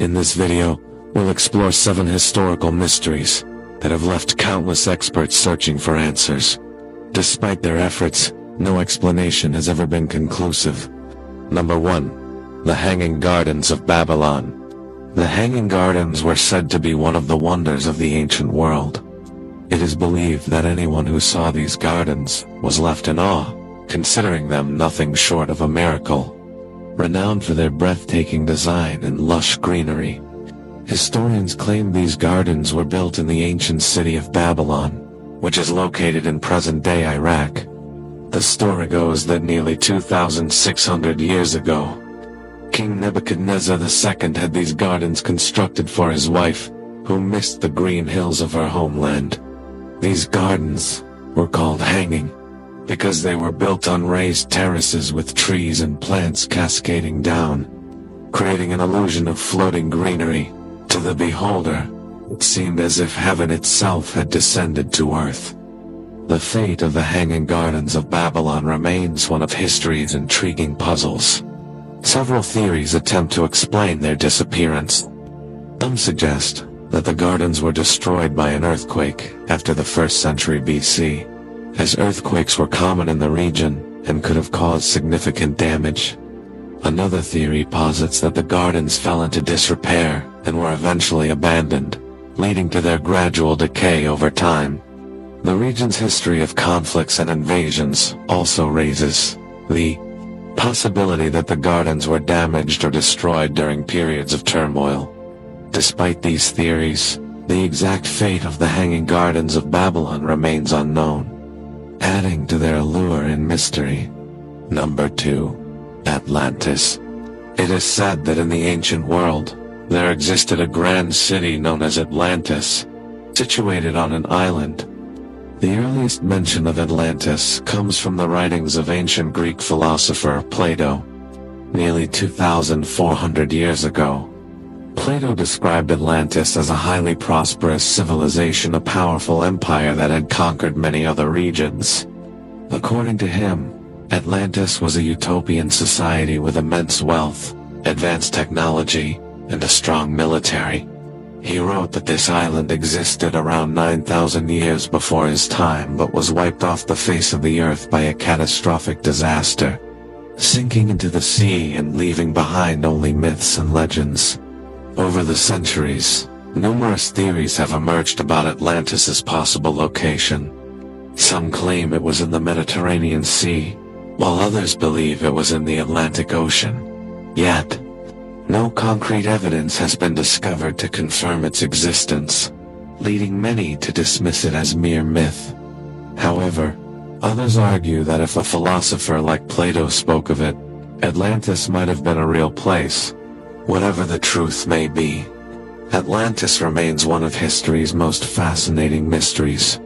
In this video, we'll explore 7 historical mysteries that have left countless experts searching for answers. Despite their efforts, no explanation has ever been conclusive. Number 1. The Hanging Gardens of Babylon. The Hanging Gardens were said to be one of the wonders of the ancient world. It is believed that anyone who saw these gardens was left in awe, considering them nothing short of a miracle. Renowned for their breathtaking design and lush greenery, historians claim these gardens were built in the ancient city of Babylon, which is located in present-day Iraq. The story goes that nearly 2,600 years ago, King Nebuchadnezzar II had these gardens constructed for his wife, who missed the green hills of her homeland. These gardens were called hanging because they were built on raised terraces with trees and plants cascading down, creating an illusion of floating greenery. To the beholder, it seemed as if heaven itself had descended to earth. The fate of the Hanging Gardens of Babylon remains one of history's intriguing puzzles. Several theories attempt to explain their disappearance. Some suggest that the gardens were destroyed by an earthquake after the 1st century BC, as earthquakes were common in the region and could have caused significant damage. Another theory posits that the gardens fell into disrepair and were eventually abandoned, leading to their gradual decay over time. The region's history of conflicts and invasions also raises the possibility that the gardens were damaged or destroyed during periods of turmoil. Despite these theories, the exact fate of the Hanging Gardens of Babylon remains unknown, adding to their allure and mystery. Number 2. Atlantis. It is said that in the ancient world, there existed a grand city known as Atlantis, situated on an island. The earliest mention of Atlantis comes from the writings of ancient Greek philosopher Plato, nearly 2,400 years ago. Plato described Atlantis as a highly prosperous civilization, a powerful empire that had conquered many other regions. According to him, Atlantis was a utopian society with immense wealth, advanced technology, and a strong military. He wrote that this island existed around 9,000 years before his time but was wiped off the face of the earth by a catastrophic disaster, sinking into the sea and leaving behind only myths and legends. Over the centuries, numerous theories have emerged about Atlantis' possible location. Some claim it was in the Mediterranean Sea, while others believe it was in the Atlantic Ocean. Yet, no concrete evidence has been discovered to confirm its existence, leading many to dismiss it as mere myth. However, others argue that if a philosopher like Plato spoke of it, Atlantis might have been a real place. Whatever the truth may be, Atlantis remains one of history's most fascinating mysteries.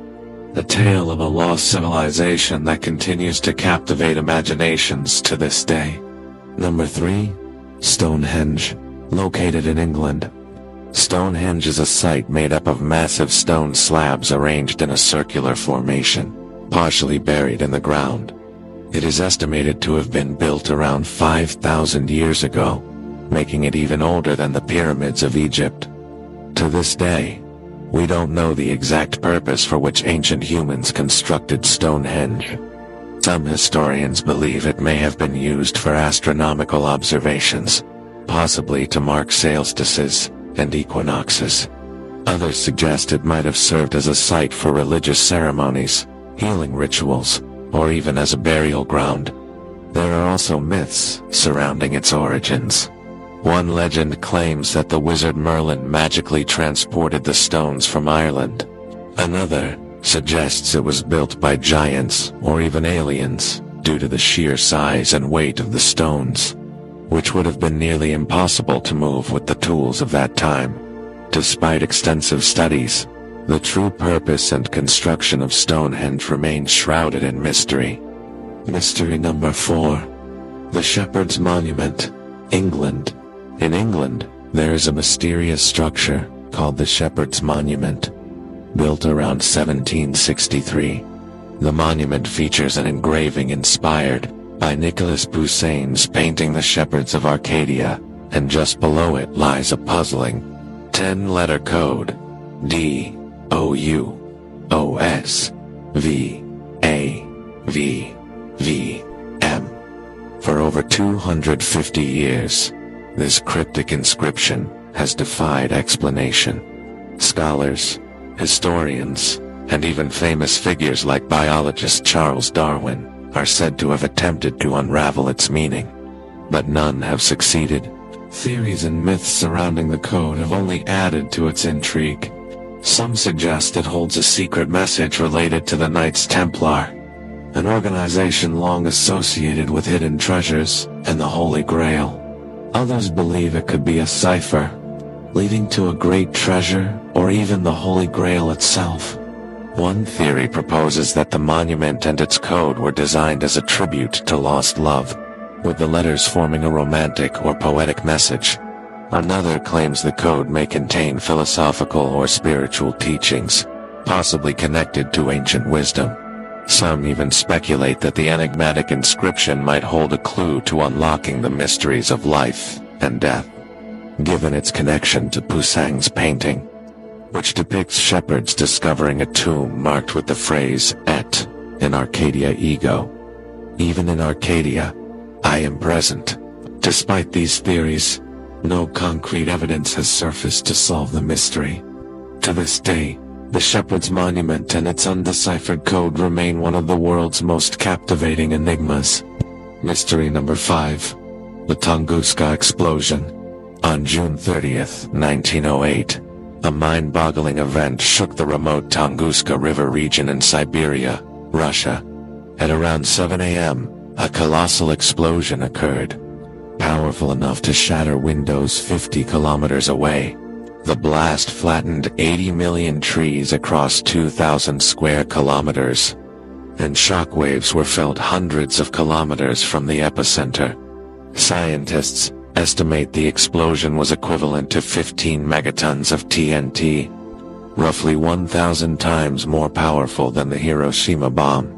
The tale of a lost civilization that continues to captivate imaginations to this day. Number 3. Stonehenge. Located in England. Stonehenge is a site made up of massive stone slabs arranged in a circular formation, partially buried in the ground. It is estimated to have been built around 5,000 years ago, making it even older than the pyramids of Egypt. To this day, we don't know the exact purpose for which ancient humans constructed Stonehenge. Some historians believe it may have been used for astronomical observations, possibly to mark solstices and equinoxes. Others suggest it might have served as a site for religious ceremonies, healing rituals, or even as a burial ground. There are also myths surrounding its origins. One legend claims that the wizard Merlin magically transported the stones from Ireland. Another suggests it was built by giants or even aliens due to the sheer size and weight of the stones, which would have been nearly impossible to move with the tools of that time. Despite extensive studies, the true purpose and construction of Stonehenge remains shrouded in mystery. Mystery number 4. The Shepherd's Monument, England. In England, there is a mysterious structure called the Shepherd's Monument, built around 1763. The monument features an engraving inspired by Nicholas Poussin's painting The Shepherds of Arcadia, and just below it lies a puzzling 10-letter code: DOUSVAVVM. For over 250 years, this cryptic inscription has defied explanation. Scholars, historians, and even famous figures like biologist Charles Darwin are said to have attempted to unravel its meaning, but none have succeeded. Theories and myths surrounding the code have only added to its intrigue. Some suggest it holds a secret message related to the Knights Templar, an organization long associated with hidden treasures and the Holy Grail. Others believe it could be a cipher, leading to a great treasure or even the Holy Grail itself. One theory proposes that the monument and its code were designed as a tribute to lost love, with the letters forming a romantic or poetic message. Another claims the code may contain philosophical or spiritual teachings, possibly connected to ancient wisdom. Some even speculate that the enigmatic inscription might hold a clue to unlocking the mysteries of life and death, given its connection to Poussin's painting, which depicts shepherds discovering a tomb marked with the phrase "Et in Arcadia ego." Even in Arcadia, I am present. Despite these theories, no concrete evidence has surfaced to solve the mystery. To this day, the Shepherd's Monument and its undeciphered code remain one of the world's most captivating enigmas. Mystery number 5. The Tunguska Explosion. On June 30th, 1908, a mind-boggling event shook the remote Tunguska River region in Siberia, Russia. At around 7 a.m., a colossal explosion occurred, powerful enough to shatter windows 50 kilometers away. The blast flattened 80 million trees across 2,000 square kilometers, and shockwaves were felt hundreds of kilometers from the epicenter. Scientists estimate the explosion was equivalent to 15 megatons of TNT, roughly 1,000 times more powerful than the Hiroshima bomb.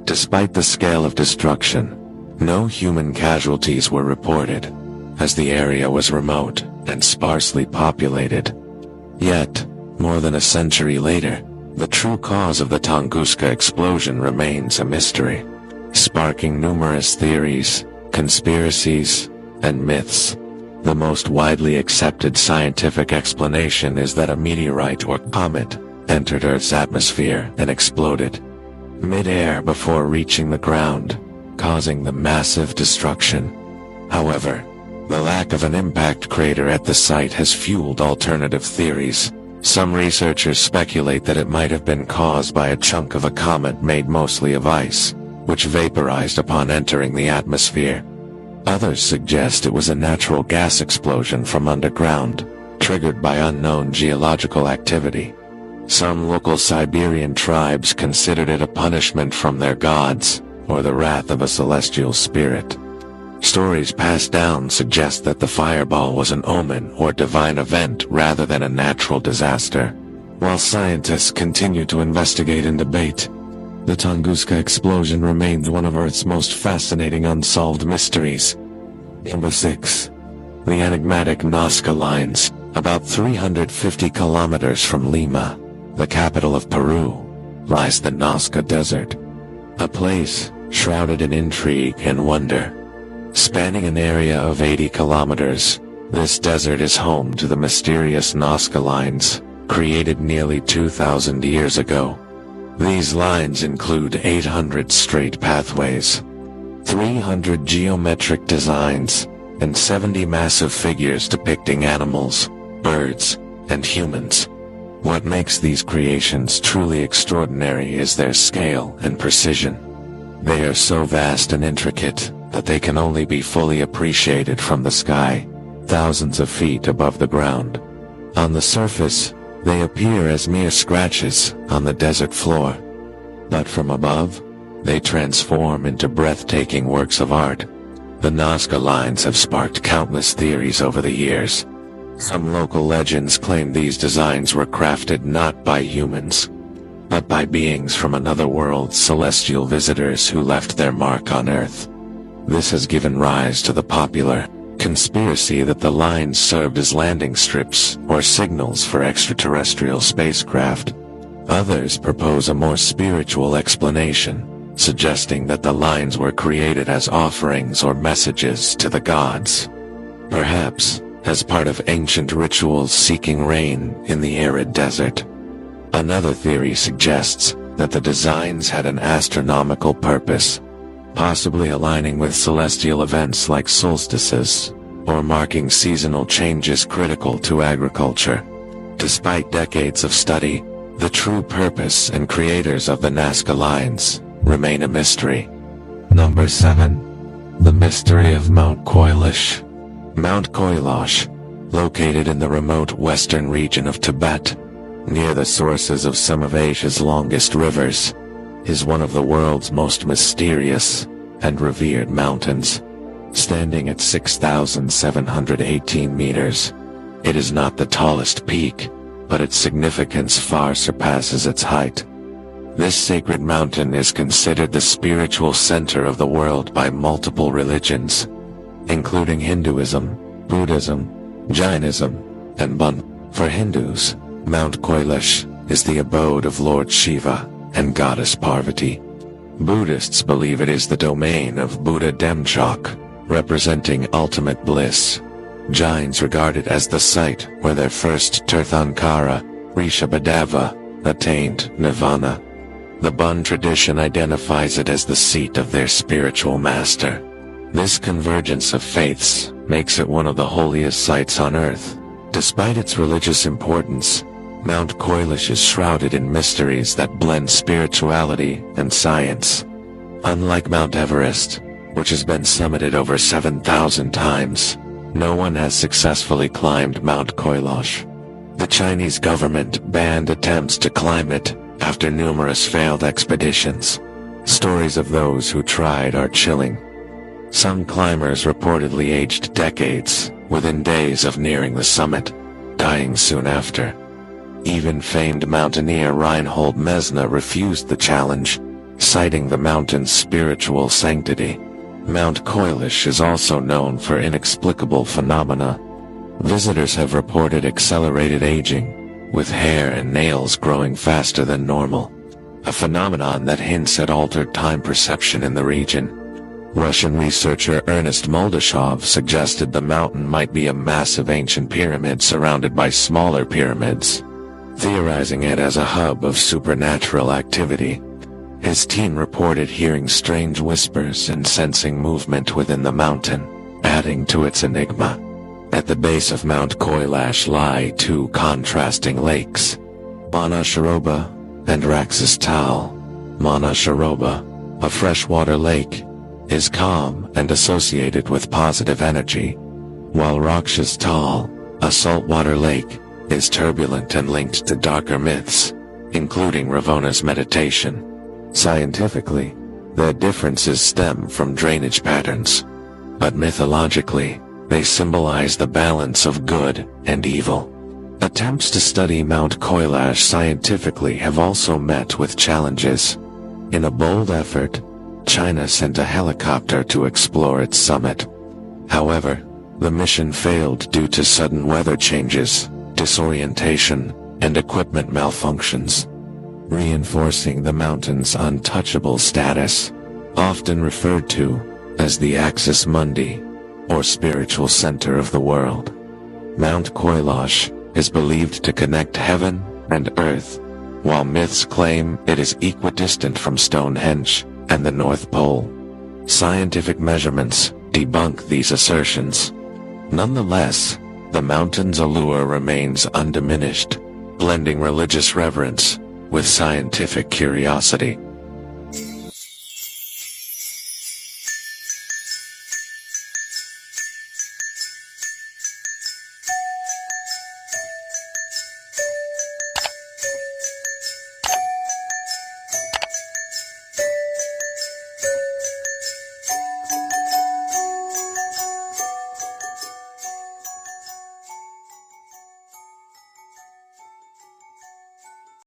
Despite the scale of destruction, no human casualties were reported, as the area was remote and sparsely populated. Yet, more than a century later, the true cause of the Tunguska explosion remains a mystery, sparking numerous theories, conspiracies, and myths. The most widely accepted scientific explanation is that a meteorite or comet entered Earth's atmosphere and exploded mid-air before reaching the ground, causing the massive destruction. However, the lack of an impact crater at the site has fueled alternative theories. Some researchers speculate that it might have been caused by a chunk of a comet made mostly of ice, which vaporized upon entering the atmosphere. Others suggest it was a natural gas explosion from underground, triggered by unknown geological activity. Some local Siberian tribes considered it a punishment from their gods, or the wrath of a celestial spirit. Stories passed down suggest that the fireball was an omen or divine event rather than a natural disaster. While scientists continue to investigate and debate, the Tunguska explosion remains one of Earth's most fascinating unsolved mysteries. Number 6. The enigmatic Nazca lines. About 350 kilometers from Lima, the capital of Peru, lies the Nazca Desert, a place shrouded in intrigue and wonder. Spanning an area of 80 kilometers, this desert is home to the mysterious Nazca lines, created nearly 2,000 years ago. These lines include 800 straight pathways, 300 geometric designs, and 70 massive figures depicting animals, birds, and humans. What makes these creations truly extraordinary is their scale and precision. They are so vast and intricate that they can only be fully appreciated from the sky, thousands of feet above the ground. On the surface, they appear as mere scratches on the desert floor. But from above, they transform into breathtaking works of art. The Nazca lines have sparked countless theories over the years. Some local legends claim these designs were crafted not by humans, but by beings from another world, celestial visitors who left their mark on Earth. This has given rise to the popular conspiracy that the lines served as landing strips or signals for extraterrestrial spacecraft. Others propose a more spiritual explanation, suggesting that the lines were created as offerings or messages to the gods. Perhaps as part of ancient rituals seeking rain in the arid desert. Another theory suggests that the designs had an astronomical purpose, possibly aligning with celestial events like solstices, or marking seasonal changes critical to agriculture. Despite decades of study, the true purpose and creators of the Nazca lines remain a mystery. Number 7. The Mystery of Mount Kailash. Mount Kailash, located in the remote western region of Tibet, near the sources of some of Asia's longest rivers, is one of the world's most mysterious and revered mountains. Standing at 6,718 meters, it is not the tallest peak, but its significance far surpasses its height. This sacred mountain is considered the spiritual center of the world by multiple religions, including Hinduism, Buddhism, Jainism, and Buddhism. For Hindus, Mount Kailash is the abode of Lord Shiva and Goddess Parvati. Buddhists believe it is the domain of Buddha Demchok, representing ultimate bliss. Jains regard it as the site where their first Tirthankara, Rishabhadeva, attained nirvana. The Bun tradition identifies it as the seat of their spiritual master. This convergence of faiths makes it one of the holiest sites on earth. Despite its religious importance, Mount Kailash is shrouded in mysteries that blend spirituality and science. Unlike Mount Everest, which has been summited over 7,000 times, no one has successfully climbed Mount Kailash. The Chinese government banned attempts to climb it after numerous failed expeditions. Stories of those who tried are chilling. Some climbers reportedly aged decades within days of nearing the summit, dying soon after. Even famed mountaineer Reinhold Messner refused the challenge, citing the mountain's spiritual sanctity. Mount Kailash is also known for inexplicable phenomena. Visitors have reported accelerated aging, with hair and nails growing faster than normal, a phenomenon that hints at altered time perception in the region. Russian researcher Ernest Moldashov suggested the mountain might be a massive ancient pyramid surrounded by smaller pyramids, theorizing it as a hub of supernatural activity. His team reported hearing strange whispers and sensing movement within the mountain, adding to its enigma. At the base of Mount Kailash lie two contrasting lakes, Mana Sharoba and Raxus Tal. Mana Sharoba, a freshwater lake, is calm and associated with positive energy, while Raxus Tal, a saltwater lake, is turbulent and linked to darker myths, including Ravona's meditation. Scientifically, the differences stem from drainage patterns, but mythologically, they symbolize the balance of good and evil. Attempts to study Mount Kailash scientifically have also met with challenges. In a bold effort, China sent a helicopter to explore its summit. However, the mission failed due to sudden weather changes, disorientation, and equipment malfunctions, reinforcing the mountain's untouchable status, often referred to as the Axis Mundi, or spiritual center of the world. Mount Kailash is believed to connect heaven and earth, while myths claim it is equidistant from Stonehenge and the North Pole. Scientific measurements debunk these assertions. Nonetheless, the mountain's allure remains undiminished, blending religious reverence with scientific curiosity.